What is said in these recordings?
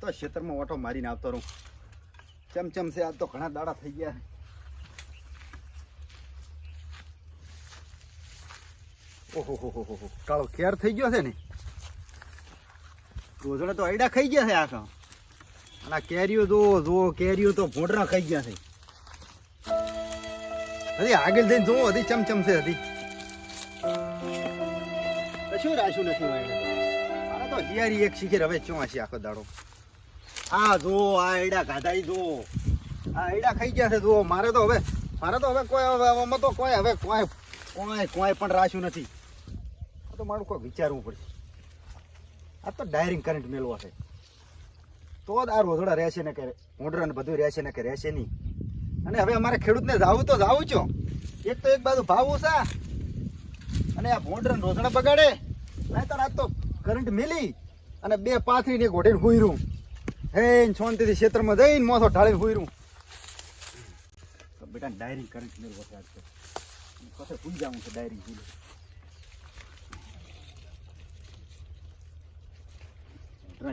તો ખેતરમાં ઓટો મારીને આવતો રહું. ચમચમ છે આજ તો ઘણા દાડા થઈ ગયા. ઓહો હો હો હો કાળો કેર થઈ ગયો છે ને. રોજડે તો આયડા ખાઈ ગયા છે આખા. અને કેરીઓ જો કેરીઓ તો ભોંડરા ખાઈ ગયા છે. હજી આગળ જઈને જોવો હજી ચમચમ છે હજી. કશું રાખ્યું નથી મારે તો હિયારી એક શીખેર હવે ચોં છે આખો દાડો. આ જો આ આયડા ગાધા જો આ આયડા ખાઈ ગયા છે જો. મારે તો હવે કોઈ આમાં તો કોઈ હવે કોઈ પણ રાખ્યું નથી. આ તો મારું કોઈ વિચારવું પડશે. આ તો ડાયરિંગ કરંટ મેળવો છે તો જ આ રોજડા રહેશે ને કે ભોંડરા ને બધું રહેશે ને કે રહેશે નહીં. અને હવે અમારે ખેડૂતને જાવું તો જાવું છો. એક તો એક બાજુ ભાવું છે અને આ ભોંડરા રોજડા બગાડે નહીતર આજ તો કરંટ મેલી અને 2 પાથરીને ઘોડીને હુઈરું હે શાંતિથી ક્ષેત્રમાં જઈને મોસો ઢાળીને હુઈરું. તો બેટા ડાયરિંગ કરંટ મેળવો છે આજ તો. કશે ભૂલી જવું છે ડાયરિંગ ભૂલી.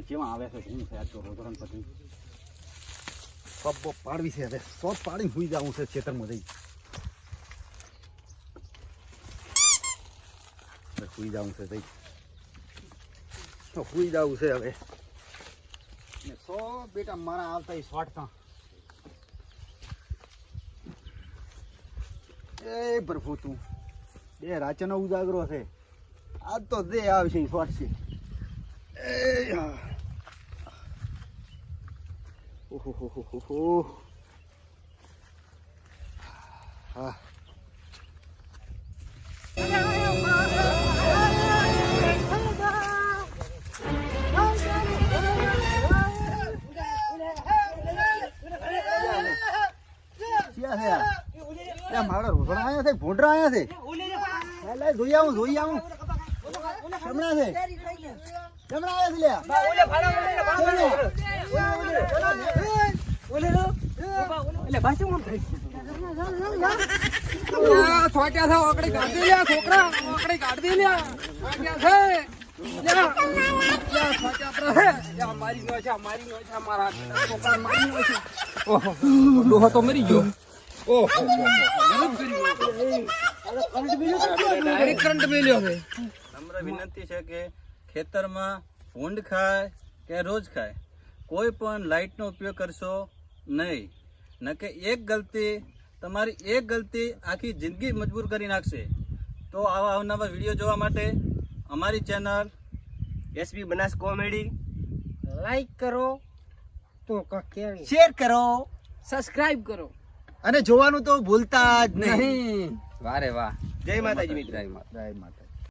કેવા આવે છે શું છે આજ તો રોજડા પછી પપ્પો પાડવી છે. હવે સોપ પાડીને હુઈ જવું છે ખેતરમાં જઈ. હુઈ જવું છે જઈ તો હુઈ જવું છે હવે. ને સો બેટા મારા આવતા એ શોર્ટતા એ પ્રભુ તું 2 રાચનો ઉજાગરો છે આજ તો જે આવશે શોર્ટ છે. ઓહો હા મારા રોજડા આયા છે ભોંડરા આયા છે. જોઈ આવું હમણાં છે હમણાં આવ્યા છે લ્યા. તો મરી ગયો. નમ્ર વિનંતી છે કે ખેતરમાં ભૂંડ ખાય કે રોજ ખાય કોઈ પણ લાઇટનો ઉપયોગ કરશો નહીં. ન કે તમારી એક ગલતી આખી જિંદગી મજબૂર કરી નાખશે. તો આવા અવનવા વિડીયો જોવા માટે અમારી channel SB Banas Comedy like કરો તો શેર કરો સબસ્ક્રાઇબ કરો અને જોવાનું તો ભૂલતા જ નહીં. વારે વાહ. જય માતાજી મિત્ર. જય માતા.